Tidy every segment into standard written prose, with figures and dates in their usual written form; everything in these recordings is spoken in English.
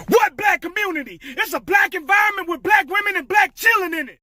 What black community? It's a black environment with black women and black children in it.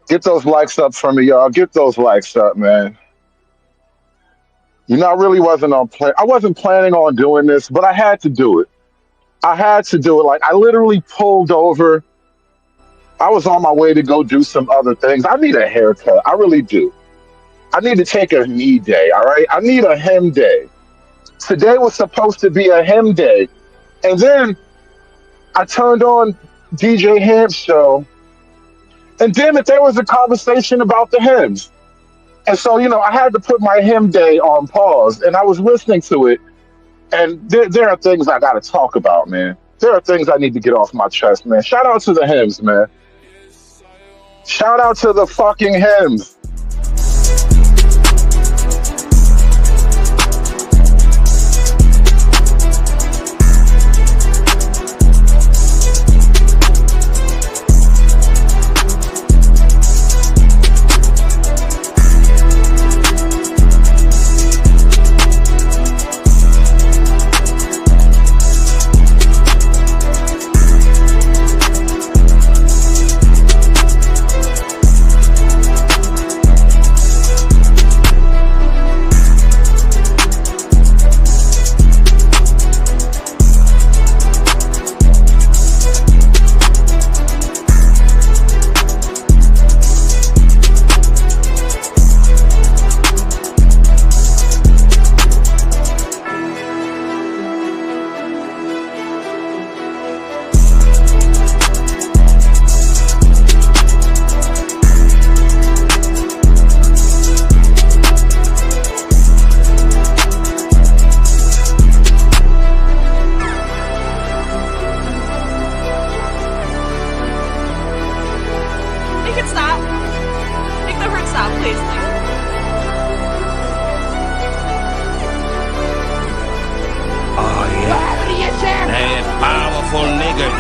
Get those likes up from me, y'all. Get those likes up, man. You know, I really wasn't on plan. I wasn't planning on doing this, but I had to do it. I had to do it. Like I literally pulled over. I was on my way to go do some other things. I need a haircut. I really do. I need to take a knee day. All right. I need a hem day. Today was supposed to be a hem day, and then I turned on DJ Hamp's show, and damn it, there was a conversation about the hems. And so, you know, I had to put my hem day on pause, and I was listening to it, and there are things I got to talk about, man. There are things I need to get off my chest, man. Shout out to the hems, man. Shout out to the fucking hems.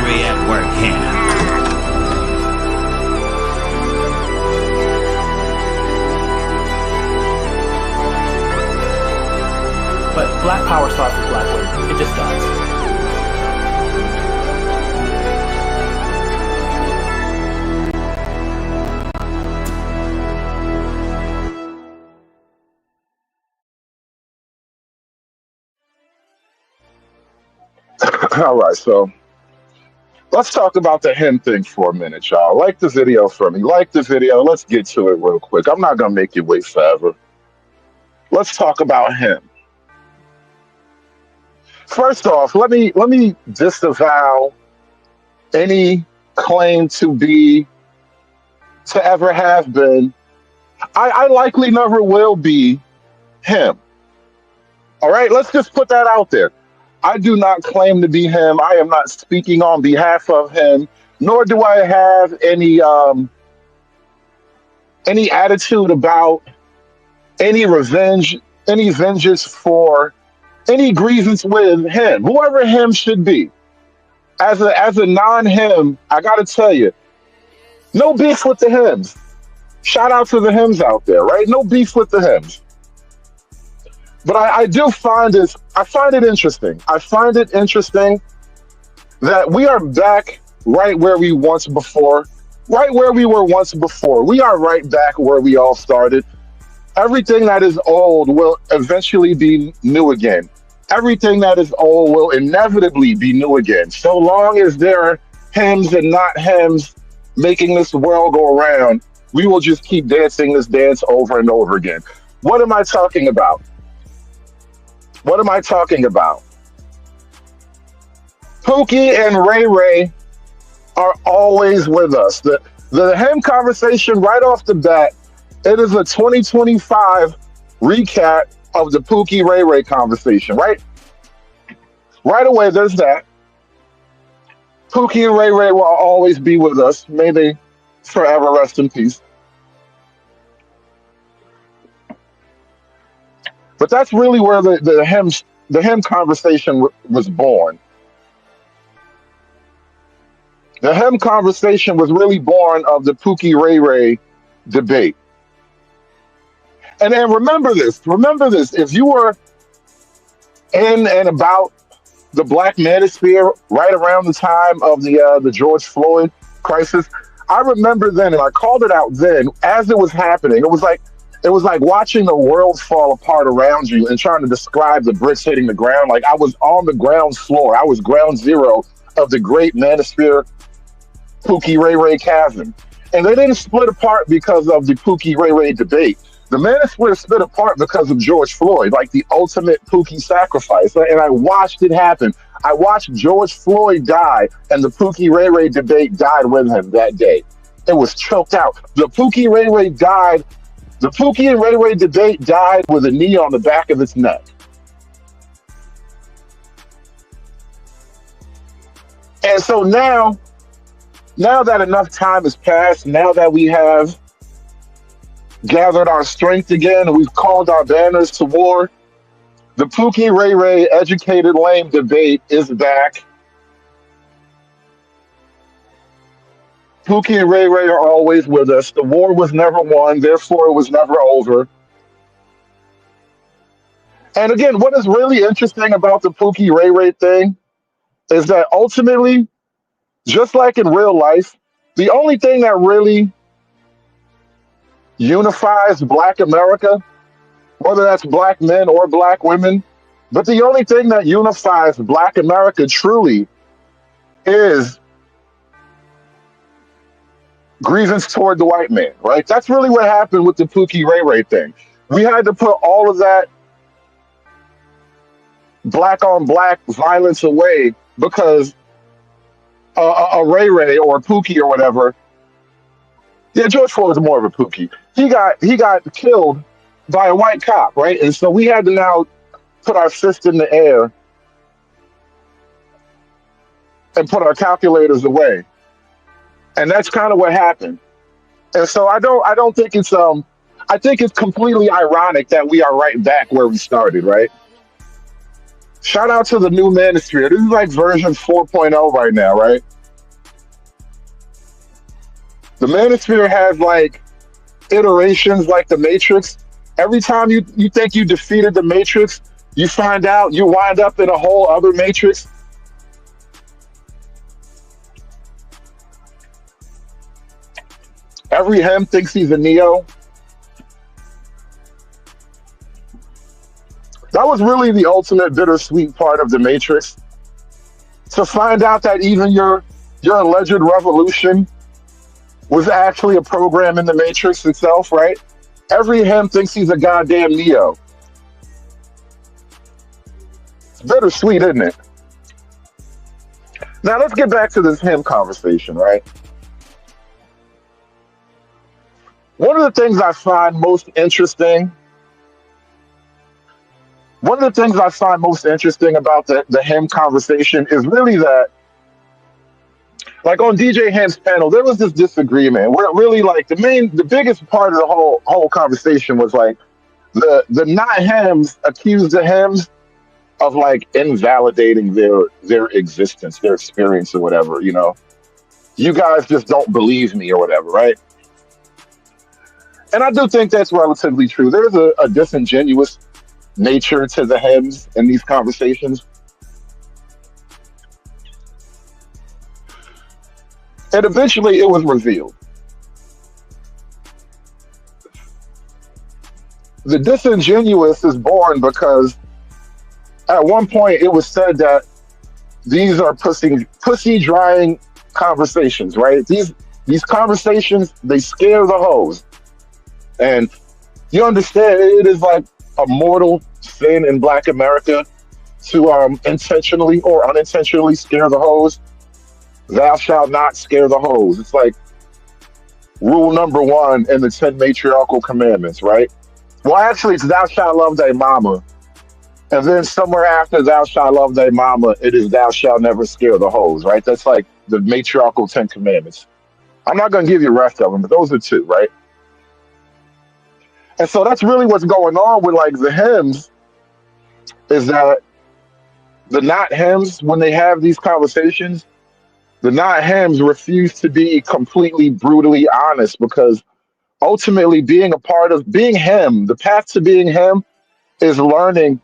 Ray at work, Hamp. But black power starts with black women. It just does. All right, so let's talk about the him thing for a minute, y'all. Like the video for me. Like the video. Let's get to it real quick. I'm not gonna make you wait forever. Let's talk about him. First off, let me disavow any claim to ever have been. I likely never will be him. All right, let's just put that out there. I do not claim to be him. I am not speaking on behalf of him, nor do I have any attitude about any revenge, any vengeance for any grievance with him, whoever him should be. As a non-him, I gotta tell you, no beef with the hymns. Shout out to the hymns out there, right? No beef with the hymns. But I find it interesting. I find it interesting that we are back right where we once before, right where we were once before. We are right back where we all started. Everything that is old will eventually be new again. Everything that is old will inevitably be new again. So long as there are hymns and not hymns making this world go around, we will just keep dancing this dance over and over again. What am I talking about? What am I talking about? Pookie and Ray Ray are always with us. The hymn conversation right off the bat, it is a 2025 recap of the Pookie Ray Ray conversation, right? Right away, there's that. Pookie and Ray Ray will always be with us. May they forever rest in peace. But that's really where the hymn conversation was born. The hymn conversation was really born of the Pookie Ray Ray debate. And then remember this. If you were in and about the Black Manosphere right around the time of the George Floyd crisis, I remember then, and I called it out then as it was happening. It was like watching the world fall apart around you and trying to describe the bricks hitting the ground. Like I was on the ground floor. I was ground zero of the great Manosphere Pookie Ray Ray chasm. And they didn't split apart because of the Pookie Ray Ray debate. The Manosphere split apart because of George Floyd, like the ultimate Pookie sacrifice. And I watched it happen. I watched George Floyd die, and the Pookie Ray Ray debate died with him that day. It was choked out. The Pookie Ray Ray died. The Pookie and Ray Ray debate died with a knee on the back of its neck. And so now that enough time has passed, now that we have gathered our strength again and we've called our banners to war, the Pookie Ray Ray educated lame debate is back. Pookie and Ray Ray are always with us. The war was never won, therefore it was never over. And again, what is really interesting about the Pookie Ray Ray thing is that ultimately, just like in real life, the only thing that really unifies Black America, whether that's Black men or Black women, but the only thing that unifies Black America truly is grievance toward the white man, right? That's really what happened with the Pookie Ray Ray thing. We had to put all of that Black on Black violence away because a Ray Ray or a Pookie or whatever. Yeah, George Floyd was more of a Pookie. He got killed by a white cop, right? And so we had to now put our fist in the air and put our calculators away. And that's kind of what happened. And so I don't think it's I think it's completely ironic that we are right back where we started, right? Shout out to the new Manosphere. This is like version 4.0 right now, right? The manosphere has like iterations like the Matrix. Every time you think you defeated the Matrix, you find out you wind up in a whole other Matrix. Every him thinks he's a Neo. That was really the ultimate bittersweet part of the Matrix. To find out that even your alleged revolution was actually a program in the Matrix itself, right? Every him thinks he's a goddamn Neo. It's bittersweet, isn't it? Now let's get back to this him conversation, right? One of the things I find most interesting, one of the things I find most interesting about the him conversation is really that, like on DJ Hamp's panel, there was this disagreement where really like the biggest part of the whole conversation was like the not hymns accused the hymns of like invalidating their existence, their experience or whatever, you know. You guys just don't believe me or whatever, right? And I do think that's relatively true. There's a disingenuous nature to the hymns in these conversations. And eventually it was revealed. The disingenuous is born because at one point it was said that these are pussy drying conversations, right? These conversations, they scare the hoes. And you understand it is like a mortal sin in Black America to intentionally or unintentionally scare the hoes. Thou shalt not scare the hoes. It's like rule number one in the 10 matriarchal commandments, right? Well, actually, it's thou shalt love thy mama. And then somewhere after thou shalt love thy mama, it is thou shalt never scare the hoes, right? That's like the matriarchal 10 commandments. I'm not going to give you the rest of them, but those are two, right? And so that's really what's going on with like the hymns is that the not hymns, when they have these conversations, the not hymns refuse to be completely brutally honest because ultimately being a part of being him, the path to being him is learning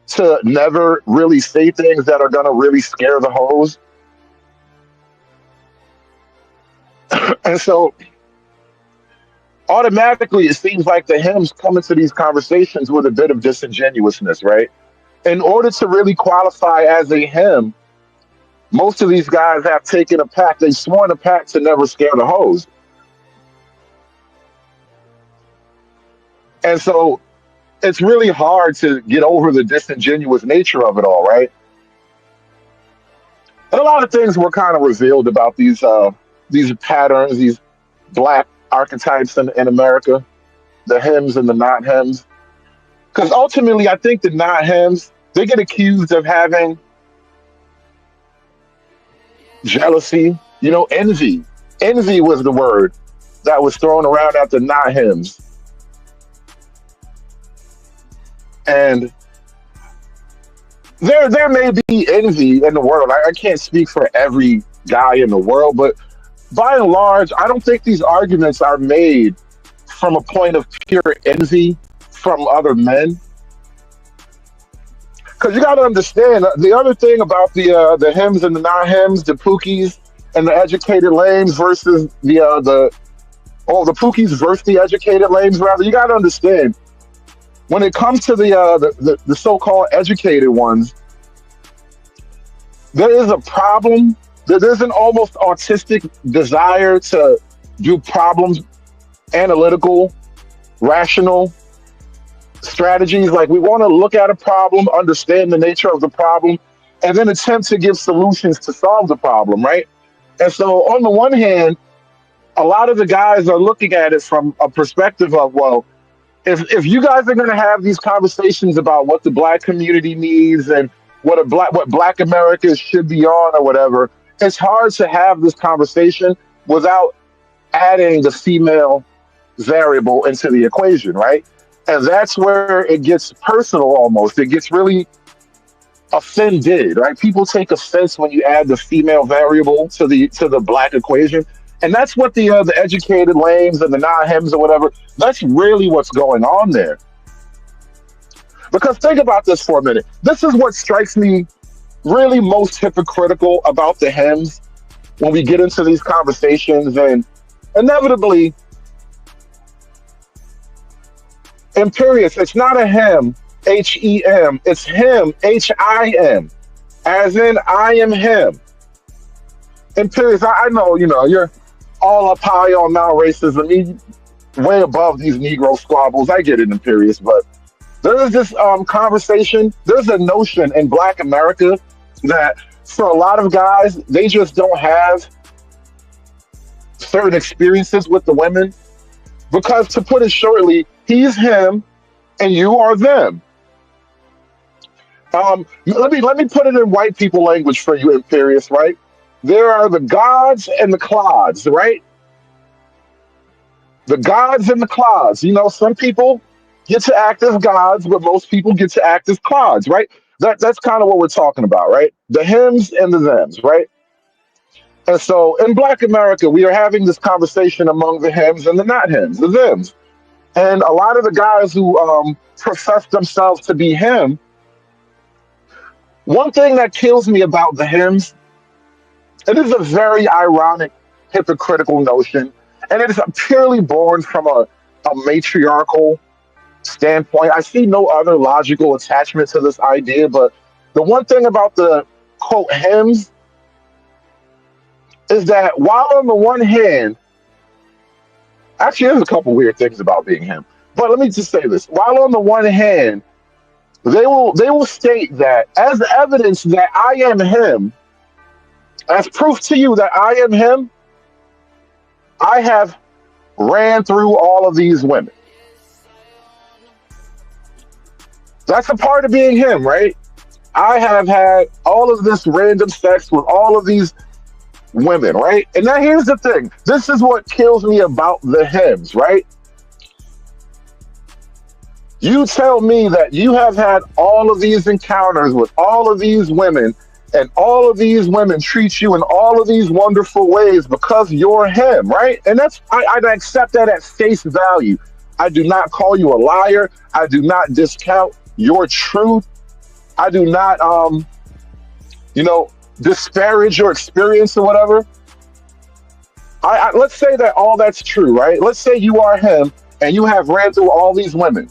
to never really say things that are going to really scare the hoes. And so automatically it seems like the hymns come into these conversations with a bit of disingenuousness, right? In order to really qualify as a hymn, most of these guys have taken a pact, they've sworn a pact to never scare the hoes. And so it's really hard to get over the disingenuous nature of it all, right? And a lot of things were kind of revealed about these patterns, these Black archetypes in America, the hymns and the not hymns. Because ultimately, I think the not hymns, they get accused of having jealousy, you know, envy. Envy was the word that was thrown around at the not hymns. And there may be envy in the world. I can't speak for every guy in the world, but by and large, I don't think these arguments are made from a point of pure envy from other men. Because you got to understand the other thing about the hymns and the not hymns, the pookies and the educated lames versus the pookies versus the educated lames. Rather, you got to understand when it comes to the so-called educated ones, there is a problem. There's an almost autistic desire to do problems, analytical, rational strategies. Like we want to look at a problem, understand the nature of the problem, and then attempt to give solutions to solve the problem, right? And so on the one hand, a lot of the guys are looking at it from a perspective of, well, if you guys are going to have these conversations about what the Black community needs and what Black America should be on or whatever, it's hard to have this conversation without adding the female variable into the equation, right? And that's where it gets personal almost. It gets really offended, right? People take offense when you add the female variable to the Black equation. And that's what the educated lames and the non-hems or whatever, that's really what's going on there. Because think about this for a minute. This is what strikes me really most hypocritical about the hems when we get into these conversations. And inevitably, Imperious, it's not a hem, Hem, it's him, Him, as in I am him. Imperious, I know, you're all up high on now racism, way above these Negro squabbles. I get it, Imperious, but there is this conversation, there's a notion in Black America that for a lot of guys, they just don't have certain experiences with the women because, to put it shortly, he's him and you are them. Let me put it in white people language for you, Imperious, right? There are the gods and the clods, right? The gods and the clods. Some people get to act as gods, but most people get to act as clods, right? That's kind of what we're talking about, right? The hims and the thems, right? And so in Black America, we are having this conversation among the hims and the not hims, the thems. And a lot of the guys who profess themselves to be him, one thing that kills me about the hims, it is a very ironic, hypocritical notion, and it is purely born from a matriarchal standpoint. I see no other logical attachment to this idea, but the one thing about the quote hymns is that while on the one hand, actually there's a couple weird things about being him, but let me just say this. While on the one hand, they will state that as evidence that I am him, as proof to you that I am him, I have ran through all of these women. That's a part of being him, right? I have had all of this random sex with all of these women, right? And now here's the thing. This is what kills me about the hims, right? You tell me that you have had all of these encounters with all of these women, and all of these women treat you in all of these wonderful ways because you're him, right? And I accept that at face value. I do not call you a liar. I do not discount your truth. I do not, disparage your experience or whatever. Let's say that all that's true, right? Let's say you are him and you have ran through all these women.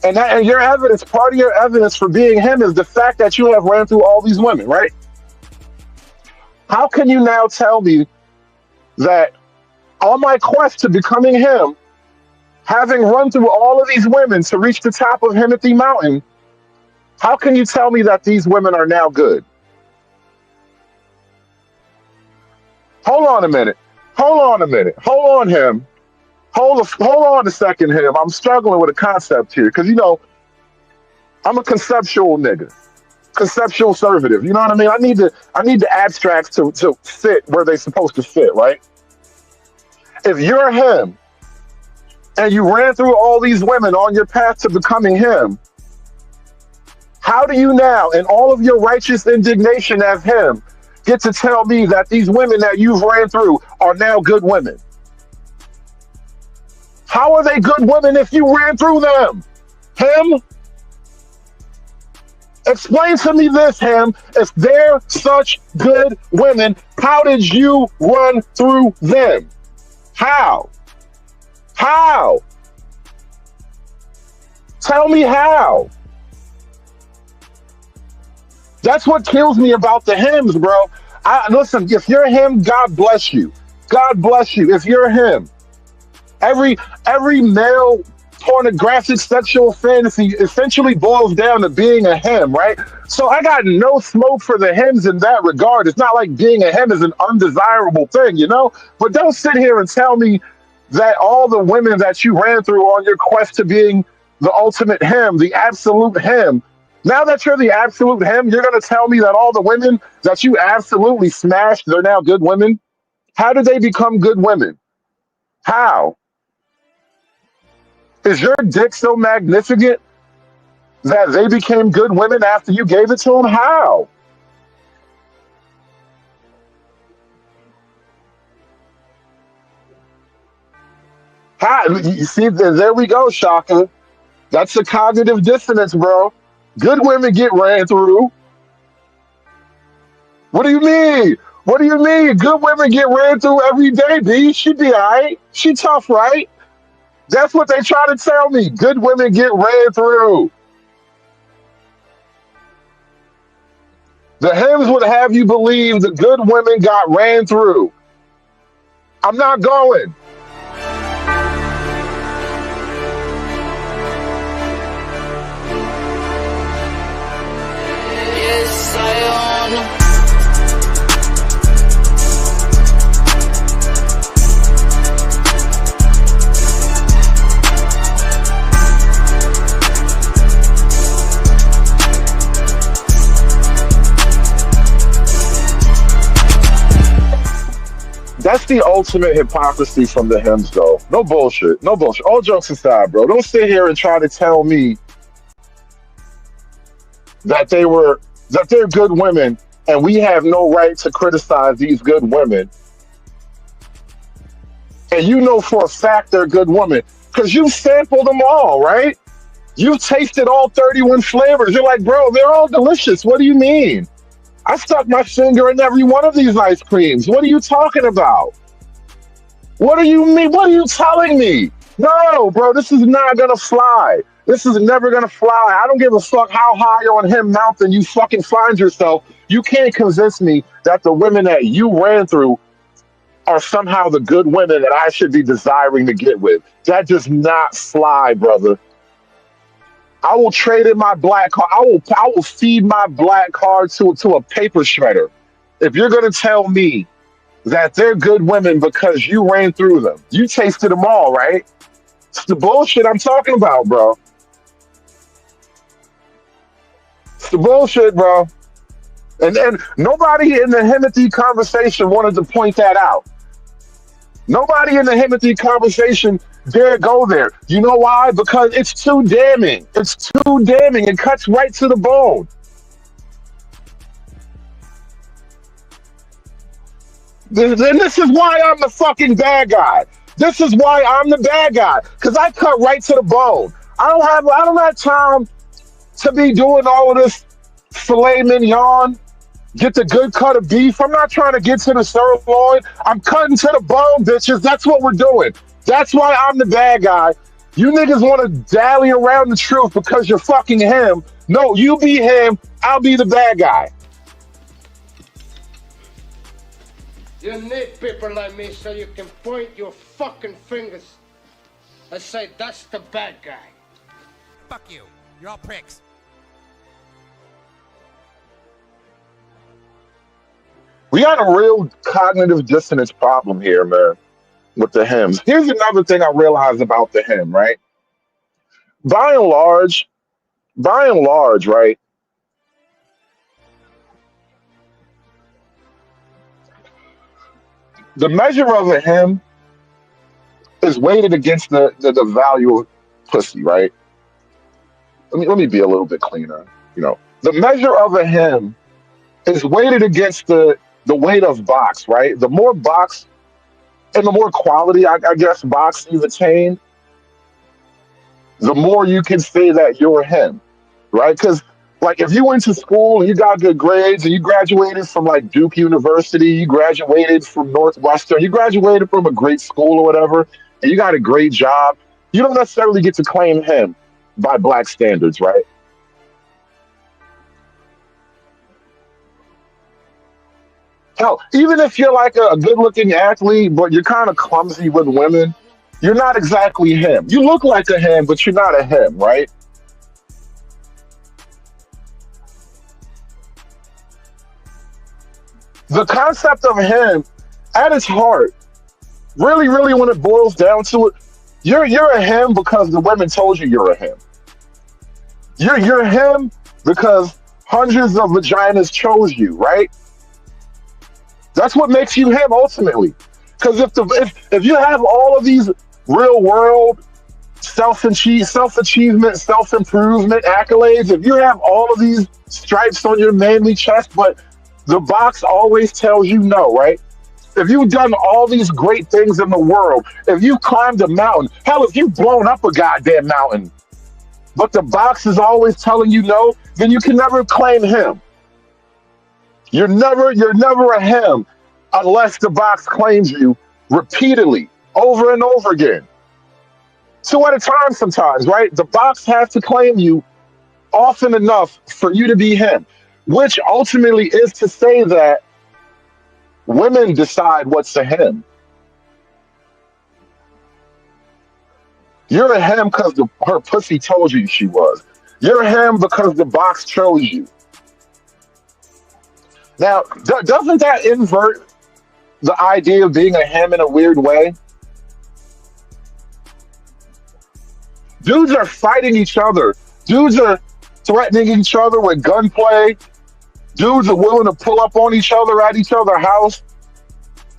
And your evidence, part of your evidence for being him is the fact that you have ran through all these women, right? How can you now tell me that on my quest to becoming him, having run through all of these women to reach the top of Himothy Mountain, how can you tell me that these women are now good? Hold on a minute. Hold on a minute. Hold on, him. Hold on a second, him. I'm struggling with a concept here because I'm a conceptual nigga, conceptual conservative. You know what I mean? I need the abstracts to fit where they're supposed to fit, right? If you're him and you ran through all these women on your path to becoming him, how do you now, in all of your righteous indignation as him, get to tell me that these women that you've ran through are now good women? How are they good women if you ran through them? Him? Explain to me this, him. If they're such good women, how did you run through them? How? How? Tell me how. That's what kills me about the hymns, bro. Listen, if you're him, God bless you. God bless you. If you're him, every male pornographic sexual fantasy essentially boils down to being a him, right? So I got no smoke for the hymns in that regard. It's not like being a him is an undesirable thing, But don't sit here and tell me that all the women that you ran through on your quest to being the ultimate him, the absolute him, now that you're the absolute him, you're going to tell me that all the women that you absolutely smashed, they're now good women? How did they become good women? How? Is your dick so magnificent that they became good women after you gave it to them? How? You see, there we go, Shaka. That's the cognitive dissonance, bro. Good women get ran through. What do you mean? What do you mean? Good women get ran through every day, B. She be alright. She tough, right? That's what they try to tell me. Good women get ran through. The hymns would have you believe the good women got ran through. I'm not going. Yes, I own. That's the ultimate hypocrisy from the hymns, though. No bullshit. No bullshit. All jokes aside, bro. Don't sit here and try to tell me that they're good women and we have no right to criticize these good women. And you know for a fact they're good women because you sampled them all, right? You've tasted all 31 flavors. You're like, bro, they're all delicious. What do you mean? I stuck my finger in every one of these ice creams. What are you talking about? What do you mean? What are you telling me? No, bro, this is not gonna fly. This is never gonna fly. I don't give a fuck how high on him mountain you fucking find yourself. You can't convince me that the women that you ran through are somehow the good women that I should be desiring to get with. That does not fly, brother. I will trade in my black card. I will feed my black card to a paper shredder. If you're gonna tell me that they're good women because you ran through them, you tasted them all, right? It's the bullshit I'm talking about, bro. It's the bullshit, bro. And nobody in the Himothy conversation wanted to point that out. Nobody in the Himothy conversation dare go there. You know why? Because it's too damning. It's too damning. It cuts right to the bone. And this is why I'm the fucking bad guy. This is why I'm the bad guy. Because I cut right to the bone. I don't have time to be doing all of this filet mignon. Get the good cut of beef. I'm not trying to get to the sirloin. I'm cutting to the bone, bitches. That's what we're doing. That's why I'm the bad guy. You niggas want to dally around the truth because you're fucking him. No, you be him. I'll be the bad guy. You need people like me so you can point your fucking fingers and say, that's the bad guy. Fuck you. You're all pricks. We got a real cognitive dissonance problem here, man, with the hymns. Here's another thing I realized about the hymn, right? By and large, right? The measure of a hymn is weighted against the value of pussy, right? Let me be a little bit cleaner. The measure of a hymn is weighted against the weight of box, right? The more box and the more quality, I guess, box you've attained, the more you can say that you're him, right? Because, like, if you went to school and you got good grades and you graduated from, like, Duke University, you graduated from Northwestern, you graduated from a great school or whatever, and you got a great job, you don't necessarily get to claim him by black standards, right? Hell, even if you're like a good-looking athlete, but you're kind of clumsy with women, you're not exactly him. You look like a him, but you're not a him, right? The concept of him, at its heart, really, really, when it boils down to it, you're a him because the women told you you're a him. You're him because hundreds of vaginas chose you, right? That's what makes you him ultimately. Because if you have all of these real world self-achievement, self-improvement accolades, if you have all of these stripes on your manly chest, but the box always tells you no, right? if you've done all these great things in the world, if you climbed a mountain, hell, if you've blown up a goddamn mountain, but the box is always telling you no, then you can never claim him. You're never a him unless the box claims you repeatedly, over and over again. Two at a time sometimes, right? The box has to claim you often enough for you to be him, which ultimately is to say that women decide what's a him. You're a him because her pussy told you she was. You're a him because the box chose you. Now, doesn't that invert the idea of being a him in a weird way? Dudes are fighting each other. Dudes are threatening each other with gunplay. Dudes are willing to pull up on each other at each other's house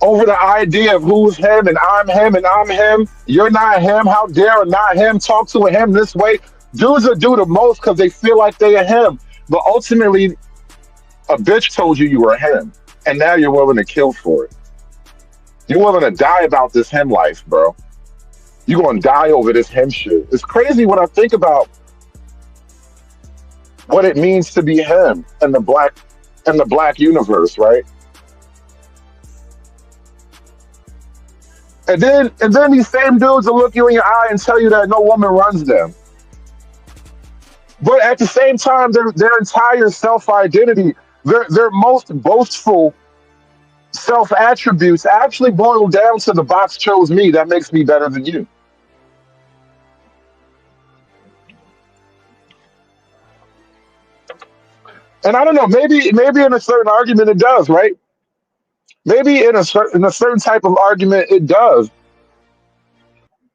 over the idea of who's him and I'm him. You're not him. How dare a not him talk to a him this way? Dudes are do the most because they feel like they are him. But ultimately, a bitch told you were a him, and now you're willing to kill for it. You're willing to die about this him life, bro. You're gonna die over this him shit. It's crazy when I think about what it means to be him in the black universe, right? And then these same dudes will look you in your eye and tell you that no woman runs them. But at the same time, their entire self-identity, their most boastful self-attributes actually boil down to the box chose me. That makes me better than you. And I don't know, maybe in a certain argument it does, right? Maybe in a certain type of argument it does.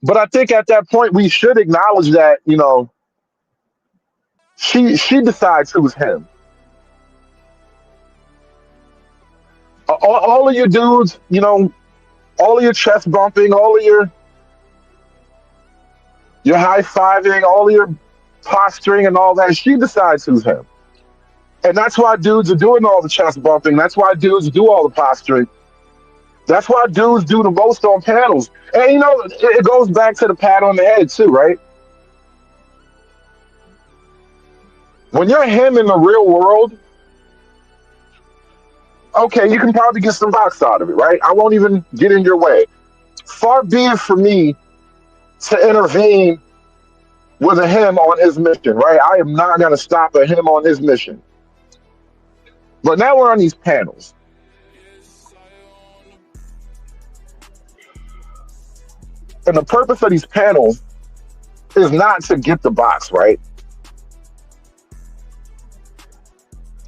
But I think at that point we should acknowledge that, she decides who's him. All of your dudes, all of your chest bumping, all of your high fiving, all of your posturing and all that, she decides who's him. And that's why dudes are doing all the chest bumping. That's why dudes do all the posturing. That's why dudes do the most on panels. And it goes back to the pat on the head too, right? When you're him in the real world, okay, you can probably get some box out of it, right? I won't even get in your way. Far be it for me to intervene with a him on his mission, right? I am not going to stop a him on his mission. But now we're on these panels. And the purpose of these panels is not to get the box, right?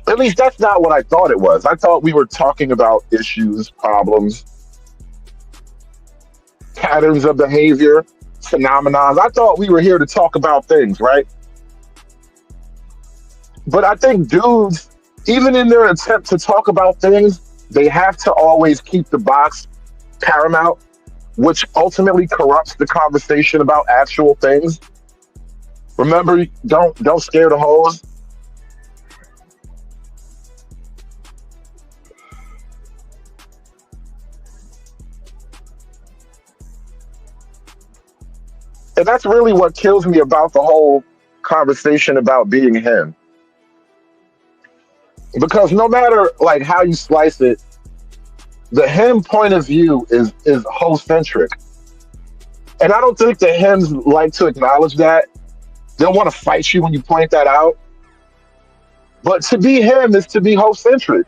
At least that's not what I thought it was. I thought we were talking about issues, problems, patterns of behavior, phenomena. I thought we were here to talk about things, right? But I think dudes, even in their attempt to talk about things, they have to always keep the box paramount, which ultimately corrupts the conversation about actual things. Remember, don't scare the hoes. And that's really what kills me about the whole conversation about being him. Because no matter like how you slice it, the him point of view is hoe centric. And I don't think the hims like to acknowledge that. They'll want to fight you when you point that out. But to be him is to be hoe centric.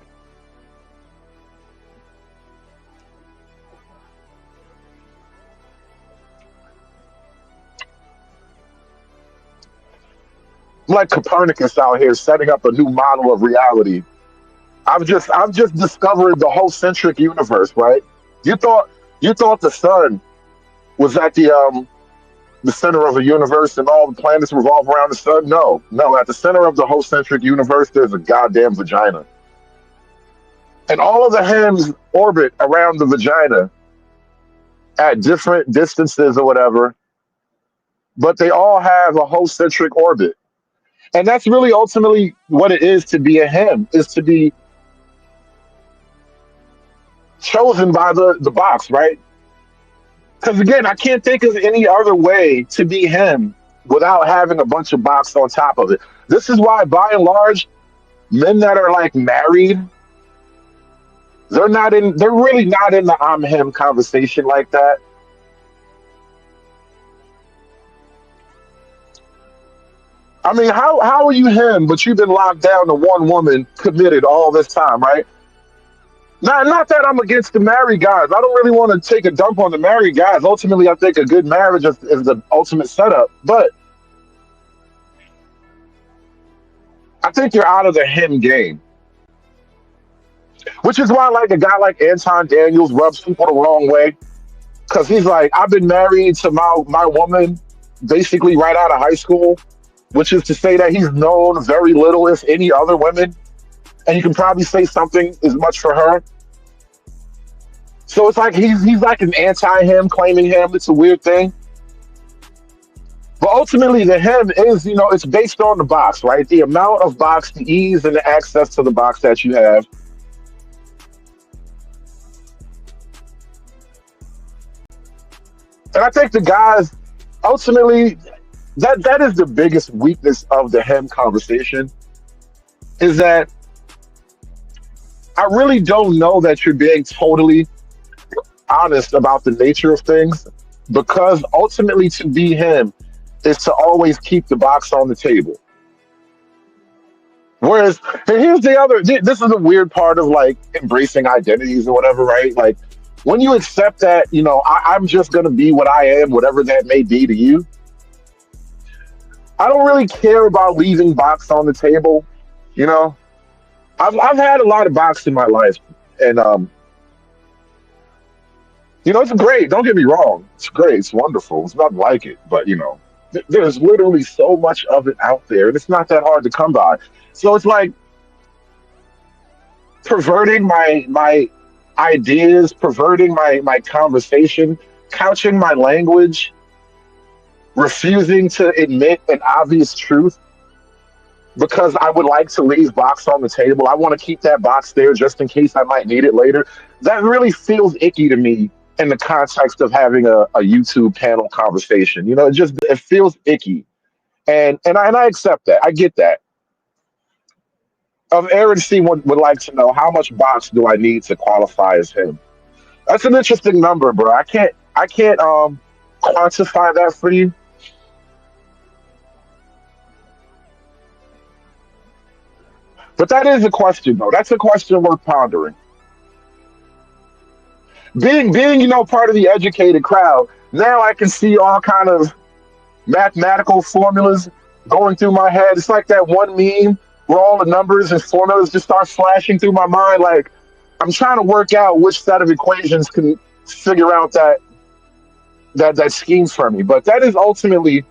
Like Copernicus out here setting up a new model of reality. I've just discovered the whole centric universe, right? You thought the sun was at the center of the universe and all the planets revolve around the sun? No, no. At the center of the whole centric universe, there's a goddamn vagina, and all of the hens orbit around the vagina at different distances or whatever, but they all have a whole centric orbit. And that's really ultimately what it is to be a hem, is chosen by the box, right? Because again, I can't think of any other way to be him without having a bunch of box on top of it. This is why, by and large, men that are like married, they're really not in the I'm him conversation like that. I mean, how are you him, but you've been locked down to one woman, committed all this time, right? Not that I'm against the married guys. I don't really want to take a dump on the married guys. Ultimately, I think a good marriage is the ultimate setup. But I think you're out of the him game, which is why like a guy like Anton Daniels rubs people the wrong way because he's like, I've been married to my woman basically right out of high school, which is to say that he's known very little, if any, other women, and you can probably say something as much for her. So it's like he's like an anti-him, claiming him. It's a weird thing. But ultimately, the him is, it's based on the box, right? The amount of box, the ease and the access to the box that you have. And I think the guys, ultimately, that is the biggest weakness of the him conversation, is that I really don't know that you're being totally honest about the nature of things, because ultimately to be him is to always keep the box on the table. Whereas, and here's the other, this is a weird part of like embracing identities or whatever, right? Like when you accept that, I'm just going to be what I am, whatever that may be to you. I don't really care about leaving box on the table. You know, I've had a lot of box in my life, and it's great. Don't get me wrong. It's great. It's wonderful. It's nothing like it. But there's literally so much of it out there, and it's not that hard to come by. So it's like perverting my ideas, perverting my conversation, couching my language, refusing to admit an obvious truth because I would like to leave box on the table. I want to keep that box there just in case I might need it later. That really feels icky to me in the context of having a YouTube panel conversation. It feels icky. And I accept that. I get that. Aaron C would like to know, how much box do I need to qualify as him? That's an interesting number, bro. I can't quantify that for you. But that is a question, though. That's a question worth pondering. Being part of the educated crowd, now I can see all kind of mathematical formulas going through my head. It's like that one meme where all the numbers and formulas just start flashing through my mind. Like I'm trying to work out which set of equations can figure out that scheme for me. But that is ultimately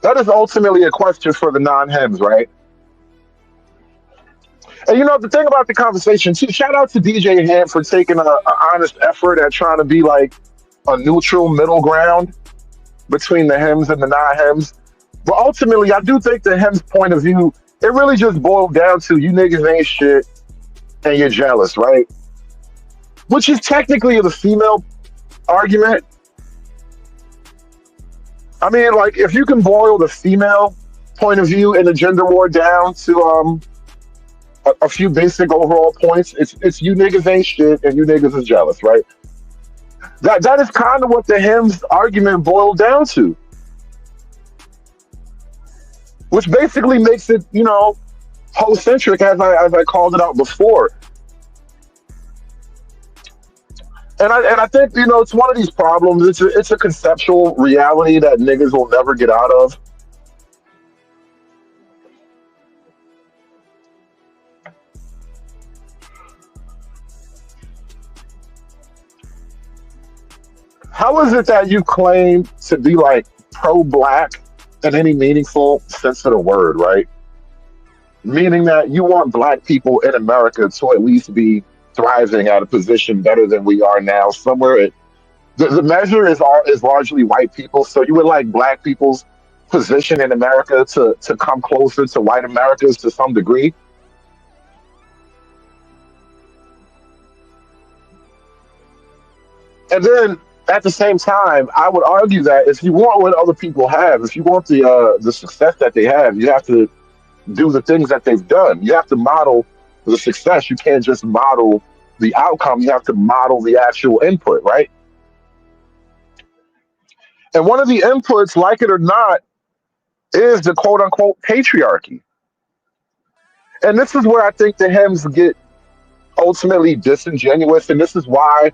a question for the non-hems, right? And the thing about the conversation too, shout out to DJ Hamp for taking an honest effort at trying to be like a neutral middle ground between the hems and the non-hems. But ultimately, I do think the hems point of view, it really just boiled down to you niggas ain't shit and you're jealous, right? Which is technically the female argument. I mean, like, if you can boil the female point of view in the gender war down to a few basic overall points, it's you niggas ain't shit and you niggas is jealous, right? That is kind of what the hems argument boiled down to, which basically makes it, hoe-centric, as I called it out before. And I think, it's one of these problems. It's a conceptual reality that niggas will never get out of. How is it that you claim to be like pro-black in any meaningful sense of the word, right? Meaning that you want black people in America to at least be thriving at a position better than we are now. The measure is largely white people, so you would like black people's position in America to come closer to white America's to some degree. And then at the same time, I would argue that if you want what other people have, if you want the success that they have, you have to do the things that they've done. You have to model the success. You can't just model the outcome. You have to model the actual input, right? And one of the inputs, like it or not, is the quote unquote patriarchy. And this is where I think the hymns get ultimately disingenuous. And this is why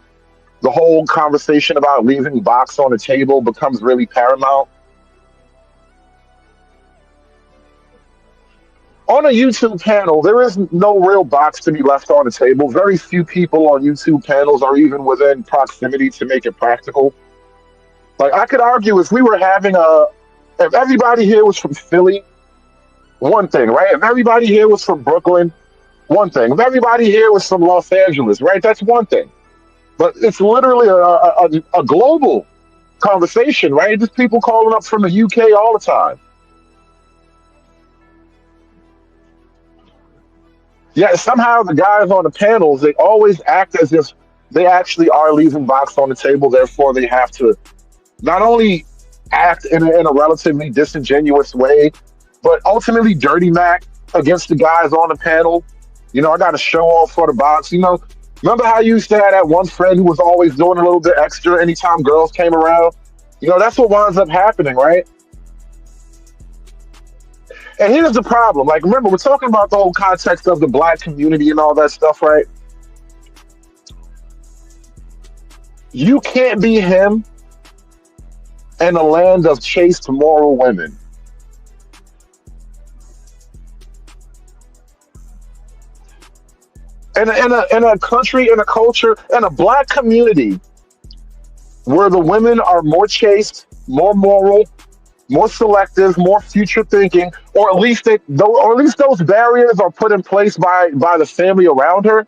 the whole conversation about leaving box on the table becomes really paramount. On a YouTube panel, there is no real box to be left on the table. Very few people on YouTube panels are even within proximity to make it practical. Like, I could argue if we were having if everybody here was from Philly, one thing, right? If everybody here was from Brooklyn, one thing. If everybody here was from Los Angeles, right? That's one thing. But it's literally a global conversation, right? Just people calling up from the UK all the time. Yeah, somehow the guys on the panels, they always act as if they actually are leaving box on the table. Therefore, they have to not only act in a relatively disingenuous way, but ultimately dirty Mac against the guys on the panel. You know, I got to show off for the box. You know, remember how you used to have that one friend who was always doing a little bit extra anytime girls came around? You know, that's what winds up happening, right? And here's the problem. Like, remember, we're talking about the whole context of the black community and all that stuff, right? You can't be him in a land of chaste, moral women. In a country, in a culture, in a black community where the women are more chaste, more moral, more selective, more future thinking, or at least those barriers are put in place by the family around her.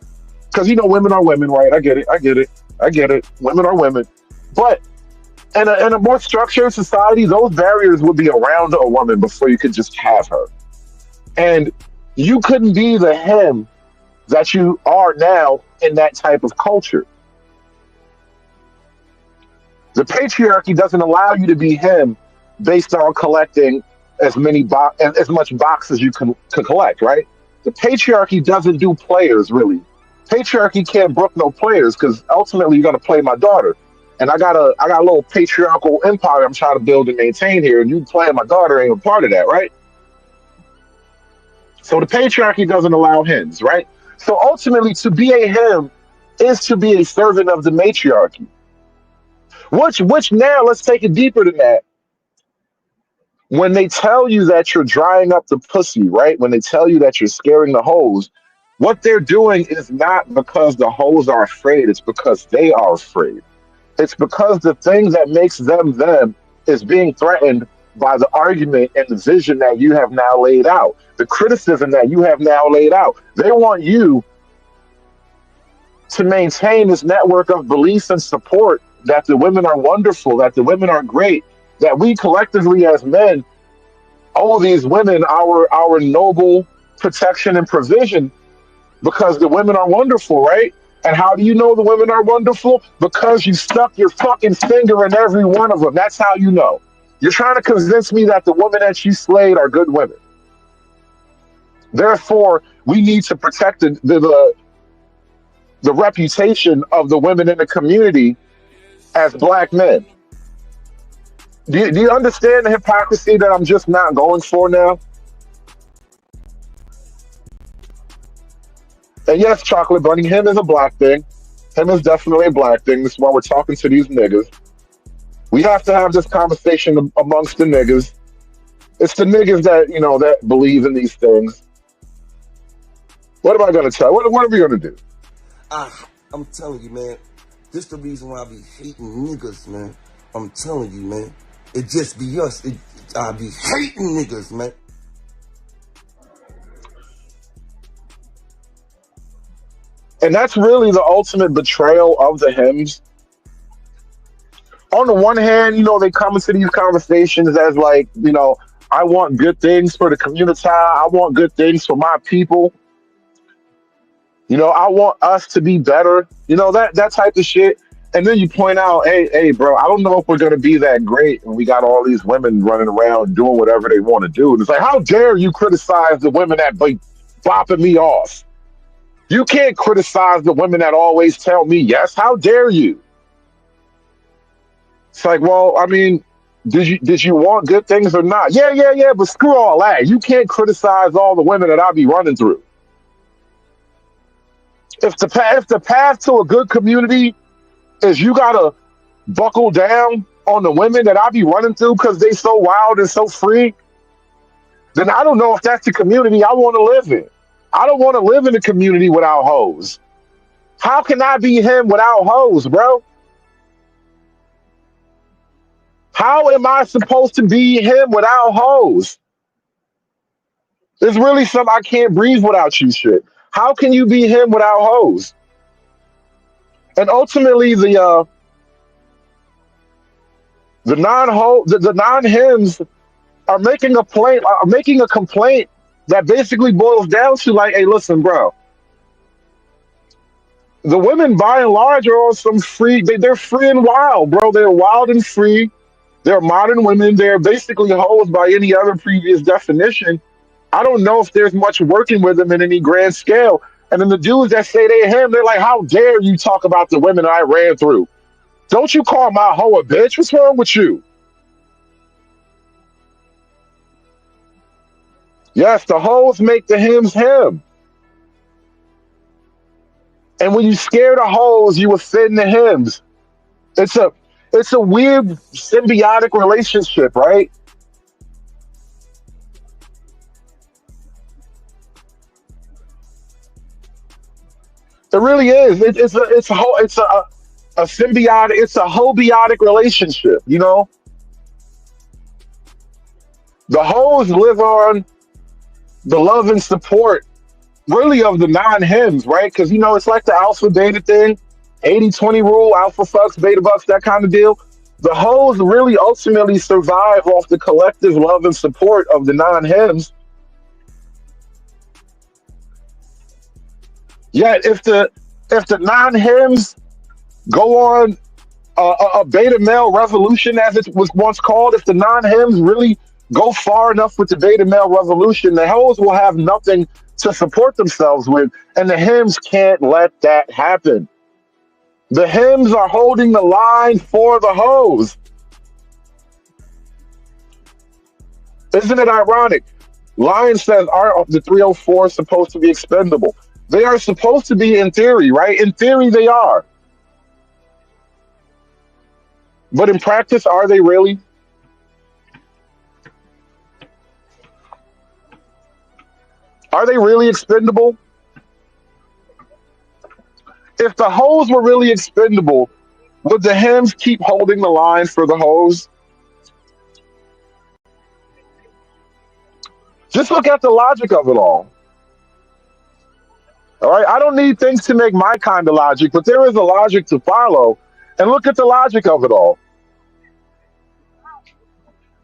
Because you know, women are women, right? I get it. Women are women, but in a more structured society, those barriers would be around a woman before you could just have her, and you couldn't be the him that you are now in that type of culture. The patriarchy doesn't allow you to be him based on collecting as much box as you can collect, right? The patriarchy doesn't do players really. Patriarchy can't brook no players because ultimately you're gonna play my daughter, and I got a little patriarchal empire I'm trying to build and maintain here, and you playing my daughter ain't a part of that, right? So the patriarchy doesn't allow hymns, right? So ultimately, to be a hymn is to be a servant of the matriarchy. Which now let's take it deeper than that. When they tell you that you're drying up the pussy, right? When they tell you that you're scaring the hoes, what they're doing is not because the hoes are afraid, it's because they are afraid. It's because the thing that makes them them is being threatened by the argument and the vision that you have now laid out, the criticism that you have now laid out. They want you to maintain this network of beliefs and support that the women are wonderful, that the women are great, that we collectively as men owe these women our noble protection and provision because the women are wonderful, right? And how do you know the women are wonderful? Because you stuck your fucking finger in every one of them. That's how you know. You're trying to convince me that the women that you slayed are good women. Therefore, we need to protect the reputation of the women in the community as black men. Do you understand the hypocrisy that I'm just not going for now? And yes, Chocolate Bunny, him is a black thing. Him is definitely a black thing. This is why we're talking to these niggas. We have to have this conversation amongst the niggas. It's the niggas that, you know, that believe in these things. What am I going to tell? What are we going to do? I'm telling you, man. This the reason why I be hating niggas, man. I'm telling you, man. It just be us. I be hating niggas, man. And that's really the ultimate betrayal of the hymns. On the one hand, you know, they come into these conversations as like, you know, I want good things for the community. I want good things for my people. You know, I want us to be better. You know, that type of shit. And then you point out, hey, bro, I don't know if we're gonna be that great when we got all these women running around doing whatever they want to do. And it's like, how dare you criticize the women that be bopping me off? You can't criticize the women that always tell me yes. How dare you? It's like, well, I mean, did you want good things or not? Yeah. But screw all that. You can't criticize all the women that I be running through. If the path to a good community is you gotta buckle down on the women that I be running through because they so wild and so free, then I don't know if that's the community I want to live in. I don't want to live in a community without hoes. How can I be him without hoes, bro? How am I supposed to be him without hoes? It's really some I can't breathe without you shit. How can you be him without hoes? And ultimately, the non hymns are making a complaint that basically boils down to like, hey, listen, bro. The women by and large are on some free. They're free and wild, bro. They're wild and free. They're modern women. They're basically hoes by any other previous definition. I don't know if there's much working with them in any grand scale. And then the dudes that say they him, they're like, how dare you talk about the women I ran through? Don't you call my hoe a bitch? What's wrong with you? Yes, the hoes make the hymns him. And when you scare the hoes, you offend the hymns. It's a weird symbiotic relationship, right? It really is. It's a symbiotic. It's a hobiotic relationship. You know, the hoes live on the love and support, really, of the non-hymns, right? Because it's like the alpha beta thing, 80-20 rule, alpha fucks, beta bucks, that kind of deal. The hoes really ultimately survive off the collective love and support of the non-hymns. Yet if the non-hymns go on a beta male revolution, as it was once called, if the non-hymns really go far enough with the beta male revolution, the hoes will have nothing to support themselves with, and the hymns can't let that happen. The hymns are holding the line for the hoes. Isn't it ironic? Lion says, are the 304 supposed to be expendable? They are supposed to be in theory, right? In theory, they are. But in practice, are they really? Are they really expendable? If the hoes were really expendable, would the hymns keep holding the line for the hoes? Just look at the logic of it all. All right, I don't need things to make my kind of logic, but there is a logic to follow. And look at the logic of it all.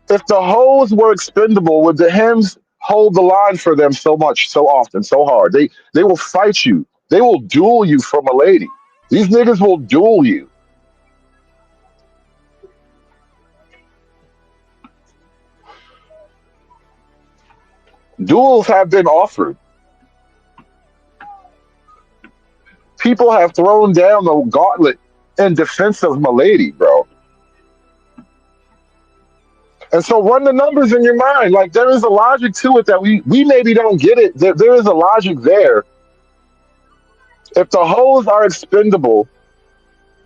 If the hoes were expendable, would the hymns hold the line for them so much, so often, so hard? They will fight you. They will duel you from a lady. These niggas will duel you. Duels have been offered. People have thrown down the gauntlet in defense of my lady, bro. And so run the numbers in your mind. Like, there is a logic to it that we maybe don't get it. There is a logic there. If the hoes are expendable,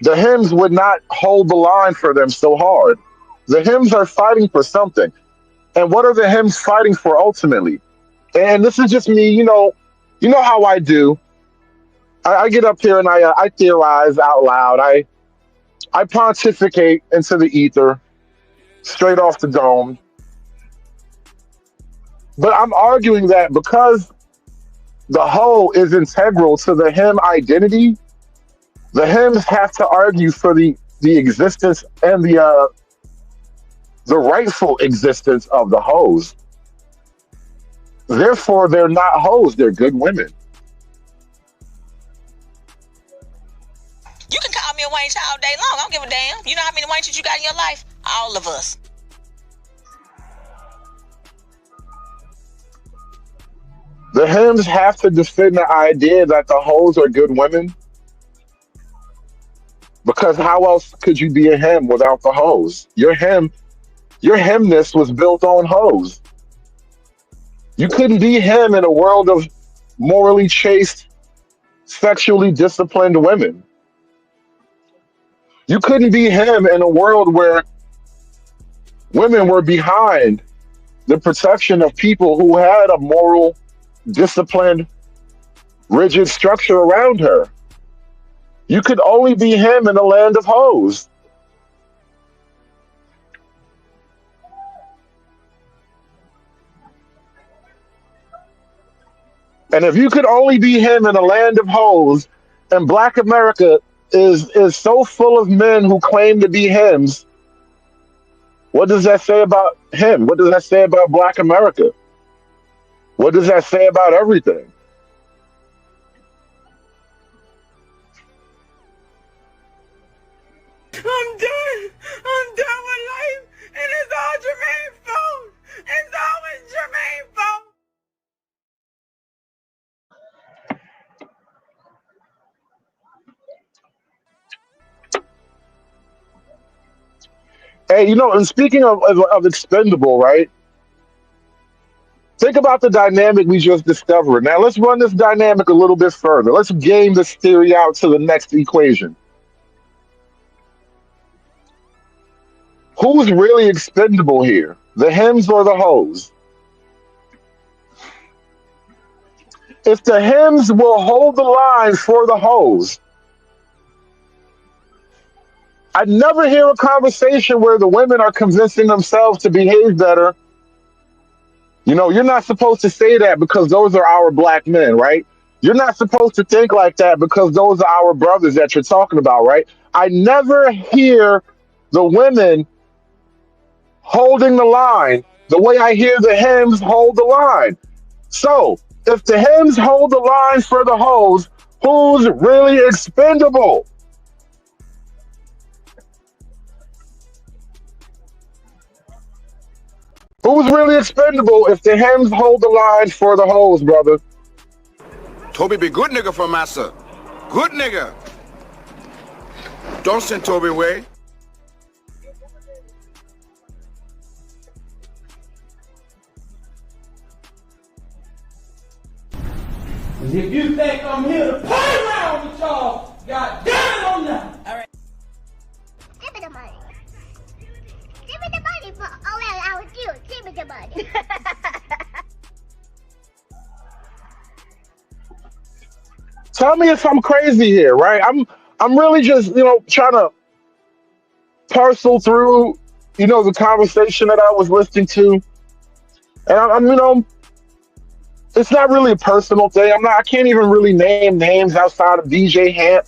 the hymns would not hold the line for them so hard. The hymns are fighting for something. And what are the hymns fighting for ultimately? And this is just me, you know how I do. I get up here and I theorize out loud. I pontificate into the ether, straight off the dome. But I'm arguing that because the hoe is integral to the hymn identity, the hymns have to argue for the existence and the rightful existence of the hoes. Therefore, they're not hoes, they're good women. You can call me me a wench all day long. I don't give a damn. You know how many wenches you got in your life? All of us. The hymns have to defend the idea that the hoes are good women, because how else could you be a hymn without the hoes? Your hymnness was built on hoes. You couldn't be him in a world of morally chaste, sexually disciplined women. You couldn't be him in a world where women were behind the protection of people who had a moral, disciplined, rigid structure around her. You could only be him in a land of hoes. And if you could only be him in a land of hoes, and Black America is so full of men who claim to be hims, what does that say about him? What does that say about Black America? What does that say about everything? I'm done. I'm done with life, and it's all Jermaine's fault. It's always Jermaine's fault. Hey, and speaking of expendable, right? Think about the dynamic we just discovered. Now let's run this dynamic a little bit further. Let's game this theory out to the next equation. Who's really expendable here? The hims or the hoes? If the hims will hold the line for the hoes, I never hear a conversation where the women are convincing themselves to behave better. You're not supposed to say that because those are our Black men, right? You're not supposed to think like that because those are our brothers that you're talking about, right? I never hear the women holding the line the way I hear the hymns hold the line. So, if the hymns hold the line for the hoes, who's really expendable? Who's really expendable if the hymns hold the line for the hoes, brother? Toby be good nigga for massa. Good nigga. Don't send Toby away. If you think I'm here to play around with y'all, God damn it, I'm not. All right. Give me the money. Give me the money for I was you. Give me the money. Tell me if I'm crazy here, right? I'm really just, trying to parcel through, the conversation that I was listening to. And it's not really a personal thing. I can't even really name names outside of DJ Hamp.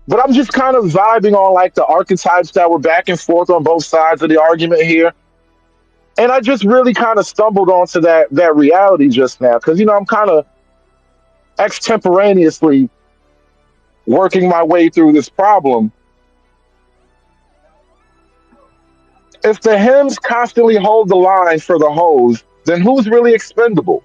But I'm just kind of vibing on like the archetypes that were back and forth on both sides of the argument here. And I just really kind of stumbled onto that reality just now. Because, I'm kind of extemporaneously working my way through this problem. If the hymns constantly hold the line for the hoes, then who's really expendable?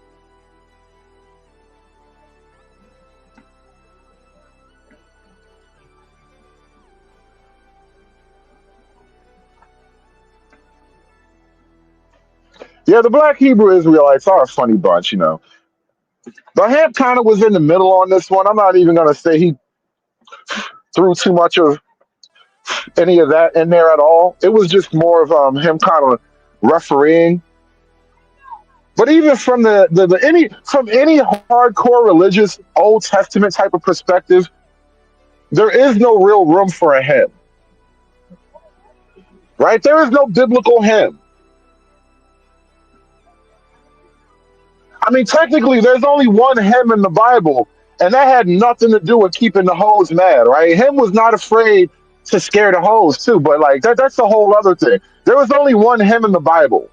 Yeah, the Black Hebrew Israelites are a funny bunch, But Hamp kind of was in the middle on this one. I'm not even going to say he threw too much of any of that in there at all. It was just more of him kind of refereeing. But even from any hardcore religious Old Testament type of perspective, there is no real room for a hymn, right? There is no biblical hymn. I mean, technically, there's only one hymn in the Bible, and that had nothing to do with keeping the hoes mad, right? Him was not afraid to scare the hoes too, but like that's a whole other thing. There was only one hymn in the Bible.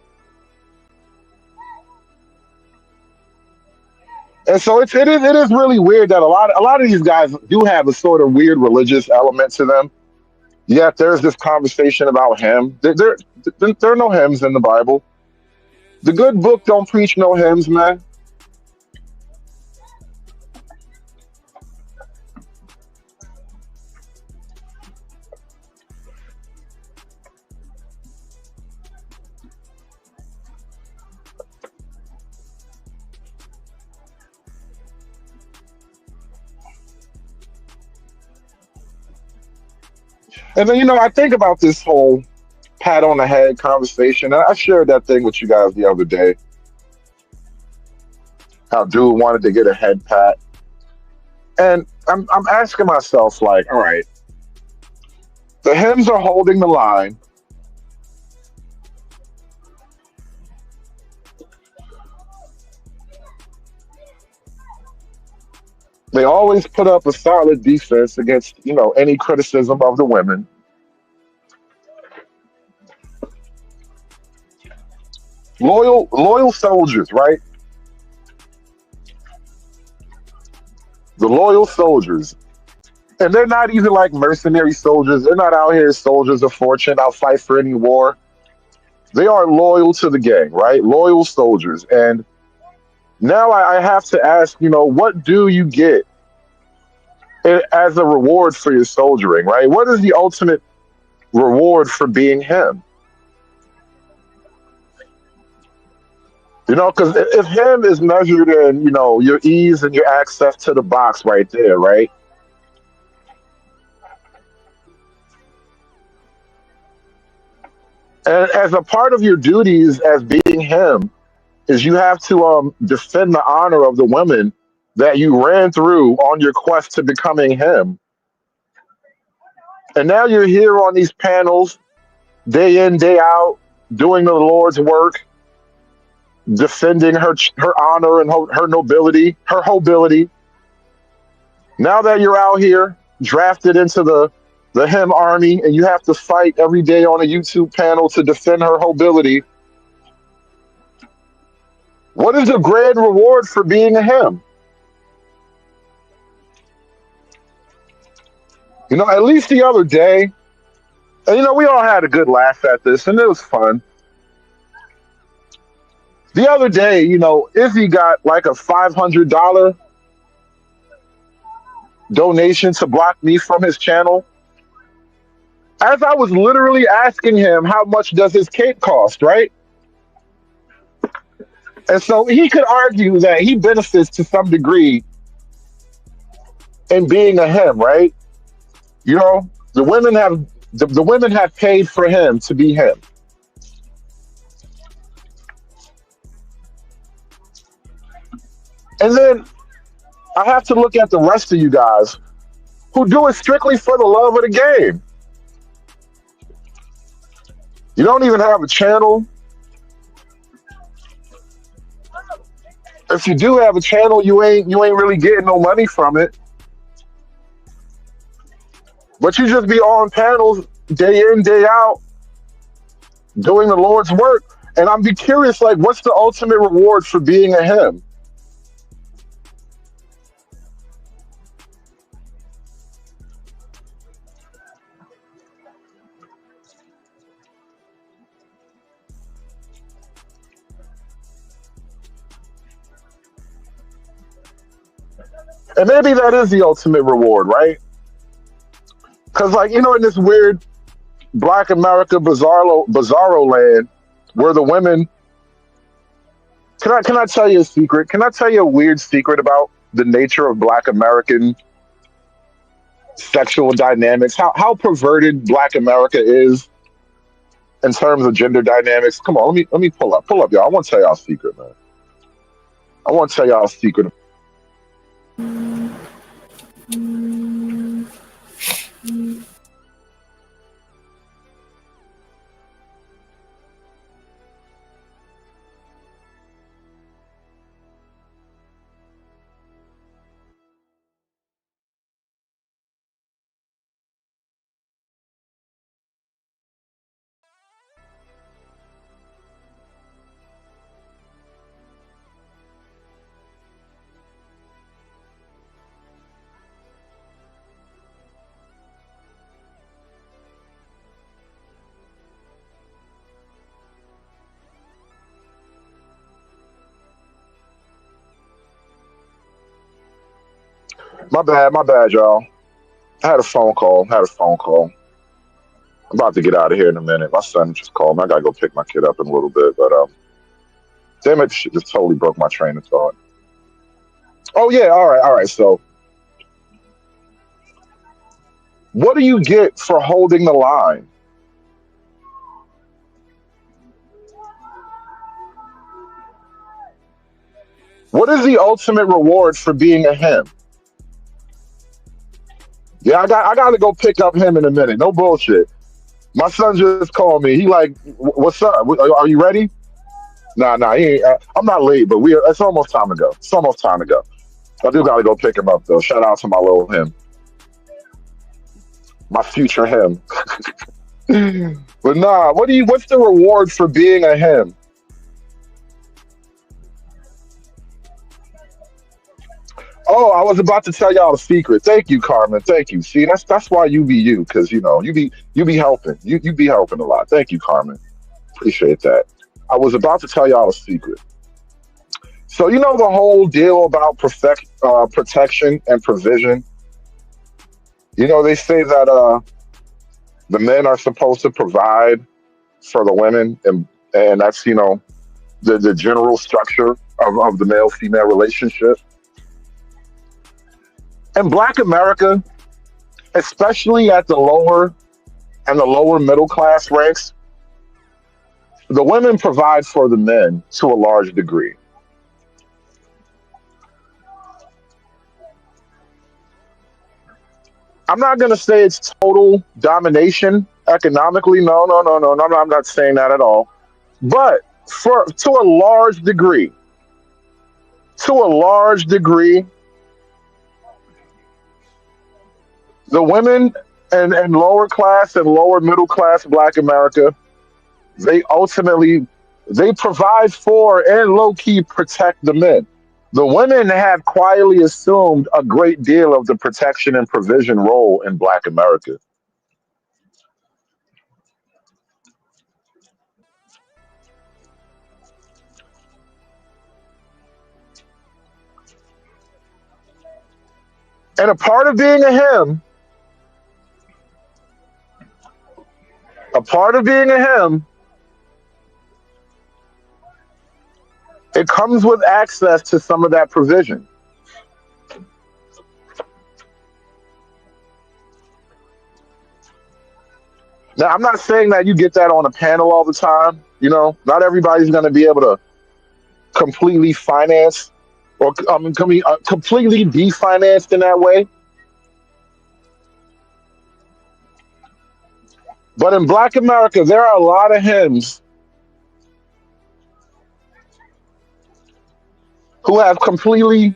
And so it is really weird that a lot of these guys do have a sort of weird religious element to them. Yet there's this conversation about him. There are no hymns in the Bible. The good book don't preach no hymns, man. And then I think about this whole pat on the head conversation. I shared that thing with you guys the other day. How dude wanted to get a head pat, and I'm asking myself like, all right, the hymns are holding the line. They always put up a solid defense against any criticism of the women. Loyal soldiers, right? The loyal soldiers. And they're not even like mercenary soldiers. They're not out here as soldiers of fortune. I'll fight for any war. They are loyal to the gang, right? Loyal soldiers. And now I have to ask, what do you get as a reward for your soldiering, right? What is the ultimate reward for being him? Because if him is measured in, your ease and your access to the box right there, right? And as a part of your duties as being him, is you have to defend the honor of the women that you ran through on your quest to becoming him. And now you're here on these panels day in, day out, doing the Lord's work, defending her honor and her nobility, her nobility. Now that you're out here drafted into the him army and you have to fight every day on a YouTube panel to defend her nobility, what is the grand reward for being a him? At least the other day, and we all had a good laugh at this, and it was fun. The other day, Izzy got like a $500 donation to block me from his channel. As I was literally asking him how much does his cape cost, right? And so he could argue that he benefits to some degree in being a him, right? The women have paid for him to be him. And then I have to look at the rest of you guys who do it strictly for the love of the game. You don't even have a channel. If you do have a channel, you ain't really getting no money from it. But you just be on panels day in, day out, doing the Lord's work. And I'm be curious, like, what's the ultimate reward for being a him? And maybe that is the ultimate reward, right? Because, like, in this weird Black America bizarro land where the women. Can I tell you a secret? Can I tell you a weird secret about the nature of Black American sexual dynamics? How perverted Black America is in terms of gender dynamics. Come on, let me pull up, y'all. I want to tell y'all a secret, man. I want to tell y'all a secret. My bad, y'all. I had a phone call. I'm about to get out of here in a minute. My son just called me. I gotta go pick my kid up in a little bit. But damn it, shit just totally broke my train of thought. Oh yeah, all right. So, what do you get for holding the line? What is the ultimate reward for being a him? Yeah, I got to go pick up him in a minute. No bullshit. My son just called me. He like, what's up? Are you ready? Nah. He ain't, I'm not late, but we. It's almost time to go. It's almost time to go. I do got to go pick him up though. Shout out to my little him, my future him. But nah, what's the reward for being a him? Oh, I was about to tell y'all a secret. Thank you, Carmen. Thank you. See, that's why you be you, because you be helping. You be helping a lot. Thank you, Carmen. Appreciate that. I was about to tell y'all a secret. So the whole deal about protection and provision. They say that the men are supposed to provide for the women, and that's the general structure of the male female relationship. In Black America, especially at the lower and the lower middle class ranks, the women provide for the men to a large degree. I'm not going to say it's total domination economically. No. I'm not saying that at all. But to a large degree, the women and lower class and lower middle class Black America, they ultimately they provide for and low key protect the men. The women have quietly assumed a great deal of the protection and provision role in Black America. And a part of being a him, a part of being a him, it comes with access to some of that provision. Now, I'm not saying that you get that on a panel all the time. Not everybody's going to be able to completely finance or completely be financed in that way. But in Black America, there are a lot of hymns who have completely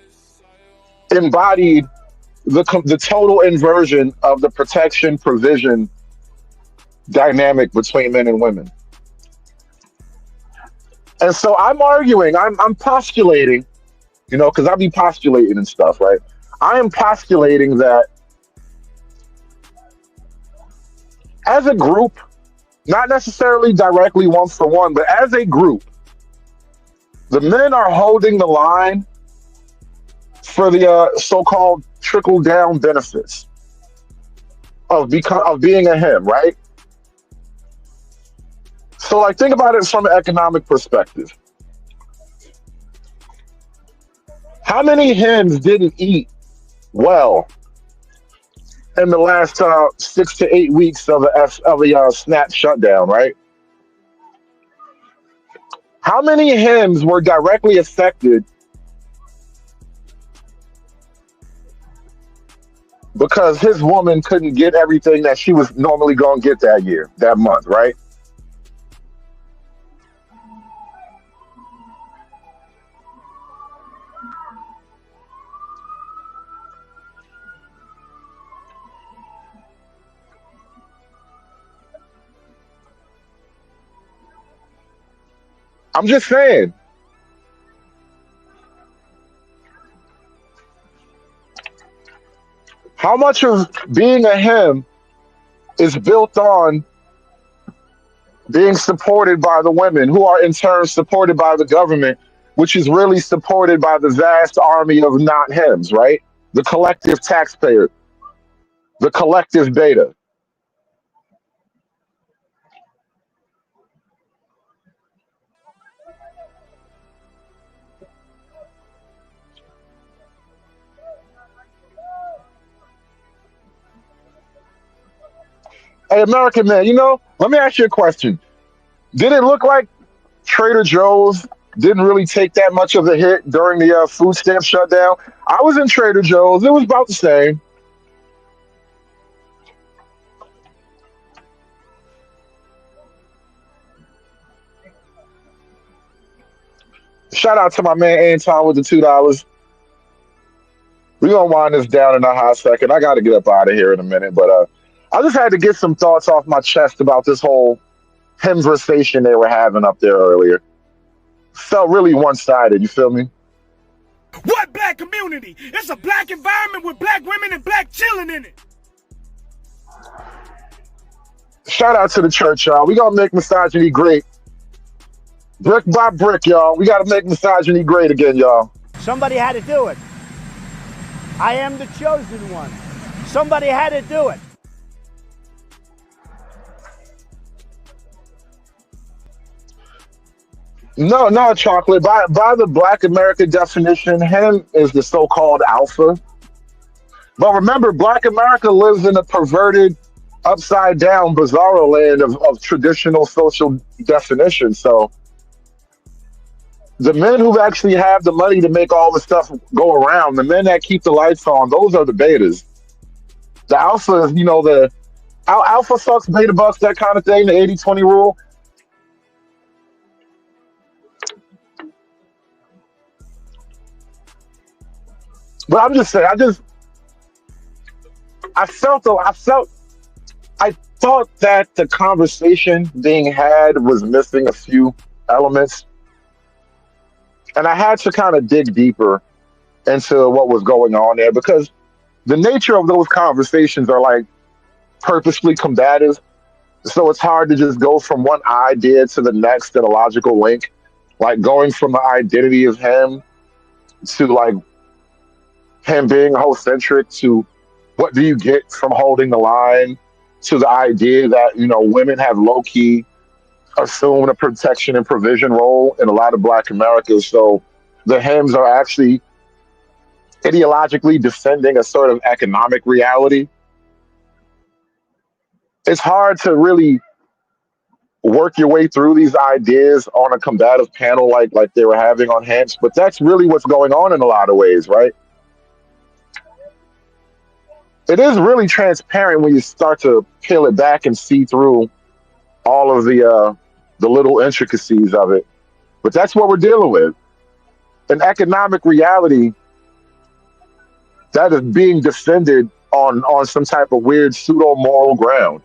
embodied the total inversion of the protection provision dynamic between men and women. And so I'm arguing, I'm postulating, because I be postulating and stuff, right? I am postulating that as a group, not necessarily directly one for one, but as a group, the men are holding the line for the so-called trickle-down benefits of being a him, right? So, like, think about it from an economic perspective. How many hens didn't eat well in the last 6 to 8 weeks of a snap shutdown, right? How many hens were directly affected because his woman couldn't get everything that she was normally going to get that month, right? I'm just saying. How much of being a him is built on being supported by the women, who are in turn supported by the government, which is really supported by the vast army of not hims, right? the collective taxpayer, the collective beta. Hey, American man, let me ask you a question. Did it look like Trader Joe's didn't really take that much of a hit during the food stamp shutdown? I was in Trader Joe's. It was about the same. Shout out to my man Anton with the $2. We're gonna wind this down in a hot second. I gotta get up out of here in a minute, but I just had to get some thoughts off my chest about this whole conversation they were having up there earlier. Felt really one-sided, you feel me? What black community? It's a black environment with black women and black children in it. Shout out to the church, y'all. We gonna make misogyny great. Brick by brick, y'all. We gotta make misogyny great again, y'all. Somebody had to do it. I am the chosen one. Somebody had to do it. No, chocolate. By the Black American definition, him is the so-called alpha. But remember, Black America lives in a perverted, upside-down, bizarro land of traditional social definition. So the men who actually have the money to make all the stuff go around, the men that keep the lights on, those are the betas. The alpha is, the alpha sucks, beta bucks, that kind of thing, the 80-20 rule. But I'm just saying, I thought that the conversation being had was missing a few elements. And I had to kind of dig deeper into what was going on there because the nature of those conversations are like purposely combative. So it's hard to just go from one idea to the next in a logical link. Like going from the identity of him to like him being hocentric to what do you get from holding the line to the idea that, women have low key assumed a protection and provision role in a lot of Black America. So the hymns are actually ideologically defending a sort of economic reality. It's hard to really work your way through these ideas on a combative panel like they were having on Hamps, but that's really what's going on in a lot of ways, right? It is really transparent when you start to peel it back and see through all of the little intricacies of it. But that's what we're dealing with. An economic reality that is being defended on some type of weird pseudo moral ground.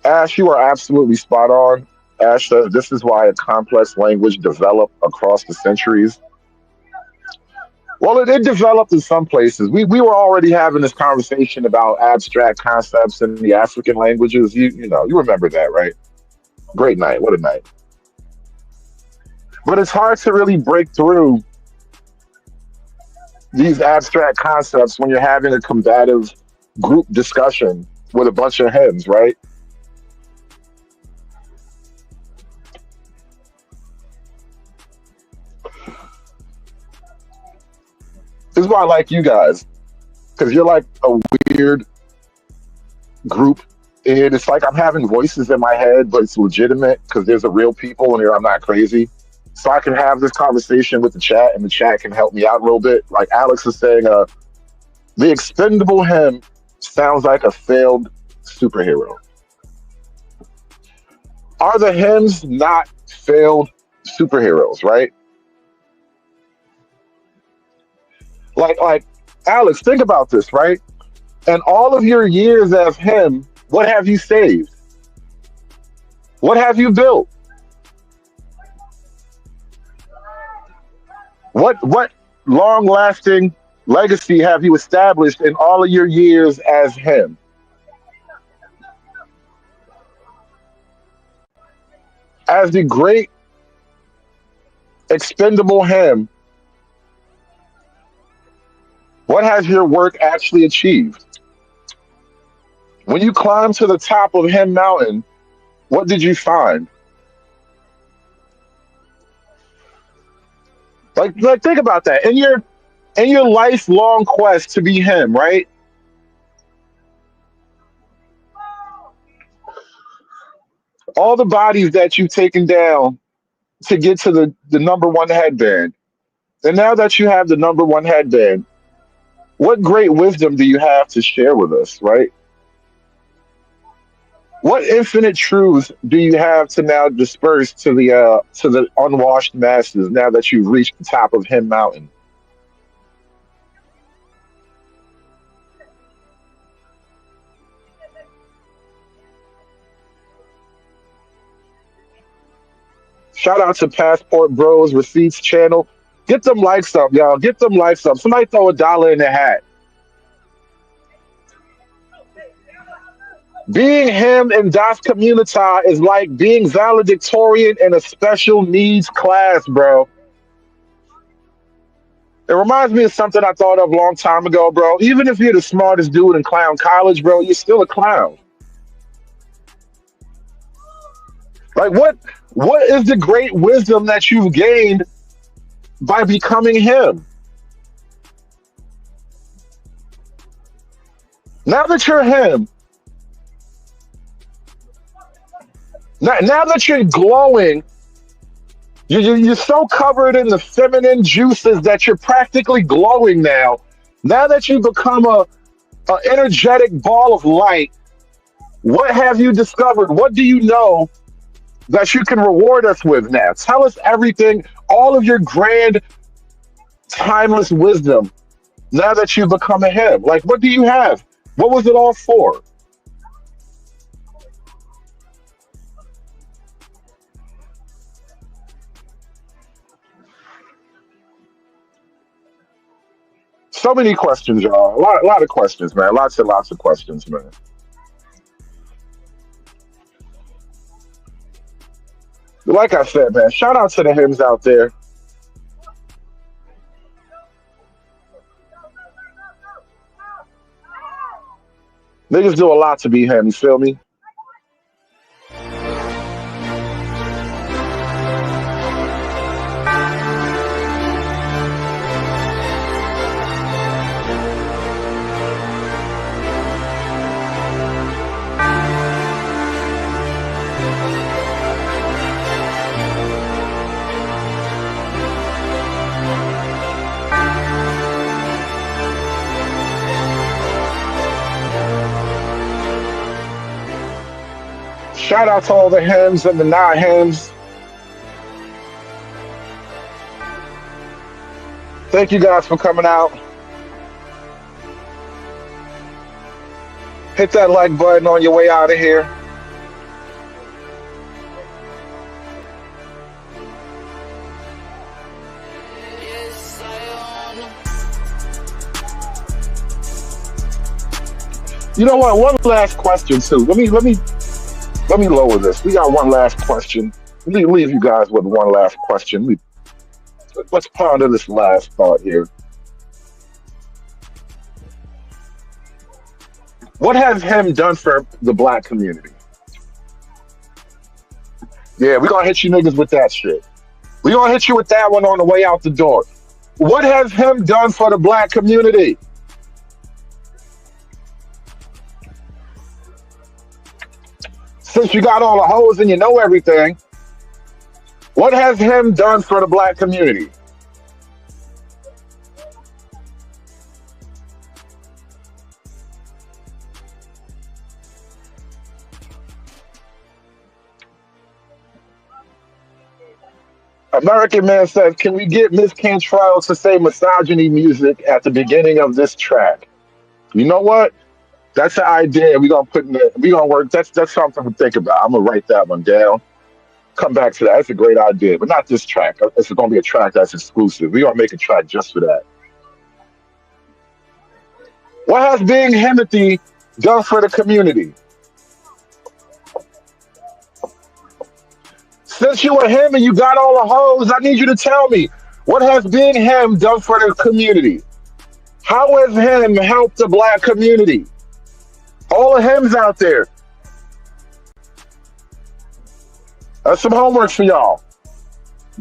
Ash, you are absolutely spot on. Ash says this is why a complex language developed across the centuries. Well, it developed in some places. We were already having this conversation about abstract concepts in the African languages. You remember that, right? Great night. What a night. But it's hard to really break through these abstract concepts when you're having a combative group discussion with a bunch of heads, right? This is why I like you guys, because you're like a weird group. And it's like I'm having voices in my head, but it's legitimate because there's a real people in here. I'm not crazy. So I can have this conversation with the chat, and the chat can help me out a little bit. Like Alex is saying, the expendable him sounds like a failed superhero. Are the hymns not failed superheroes, right? Like Alex, think about this, right? And all of your years as him, what have you saved? What have you built? What long lasting legacy have you established in all of your years as him? As the great expendable him, what has your work actually achieved? When you climbed to the top of Him Mountain, what did you find? Like think about that. In your lifelong quest to be him, right? All the bodies that you've taken down to get to the number one headband. And now that you have the number one headband, what great wisdom do you have to share with us, right? What infinite truths do you have to now disperse to the unwashed masses now that you've reached the top of Him Mountain? Shout out to Passport Bros Receipts channel. Get them likes up, y'all. Get them likes up. Somebody throw $1 in the hat. Being him in Das Communita is like being valedictorian in a special needs class, bro. It reminds me of something I thought of a long time ago, bro. Even if you're the smartest dude in clown college, bro, you're still a clown. Like what is the great wisdom that you've gained by becoming him? Now that you're him, now that you're glowing, you're so covered in the feminine juices that you're practically glowing now. Now that you become a energetic ball of light, what have you discovered? What do you know that you can reward us with now? Tell us everything, all of your grand, timeless wisdom now that you've become a him. Like, what do you have? What was it all for? So many questions, y'all. A lot of questions, man. Lots and lots of questions, man. Like I said, man, shout out to the hymns out there. Niggas do a lot to be him, you feel me? Shout out to all the hymns and the not hymns. Thank you guys for coming out. Hit that like button on your way out of here. You know what? One last question too. Let me lower this. We got one last question. Let me leave you guys with one last question. Let's ponder this last thought here. What has him done for the black community? Yeah, we're gonna hit you niggas with that shit. We're gonna hit you with that one on the way out the door. What has him done for the black community? Since you got all the hoes and you know everything, what has him done for the black community? American Man says, can we get Miss Cantrell to say misogyny music at the beginning of this track? You know what? That's an idea. We gonna work. That's something to think about. I'm gonna write that one down. Come back to that. That's a great idea, but not this track. It's gonna be a track that's exclusive. We're gonna make a track just for that. What has being Himothy done for the community? Since you were him and you got all the hoes, I need you to tell me, what has being him done for the community? How has him helped the black community? All the hymns out there. That's some homework for y'all.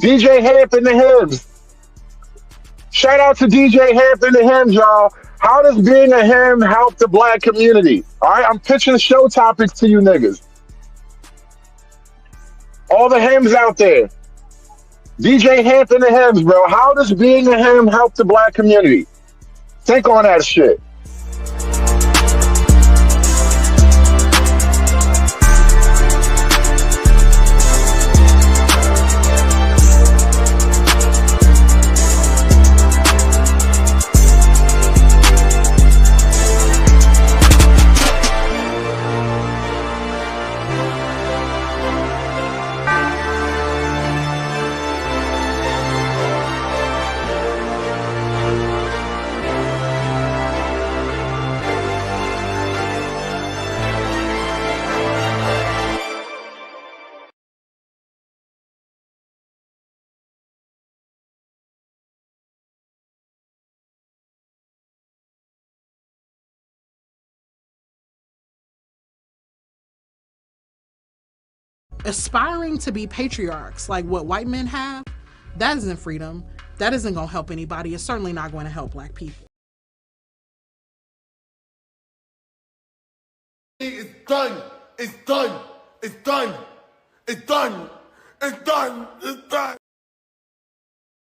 DJ Hamp and the hymns. Shout out to DJ Hamp and the hymns, y'all. How does being a hymn help the black community? All right, I'm pitching show topics to you niggas. All the hymns out there. DJ Hamp and the hymns, bro. How does being a hymn help the black community? Think on that shit. Aspiring to be patriarchs like what white men have, that isn't freedom. That isn't going to help anybody. It's certainly not going to help black people. It's done. It's done. It's done. It's done. It's done. It's done.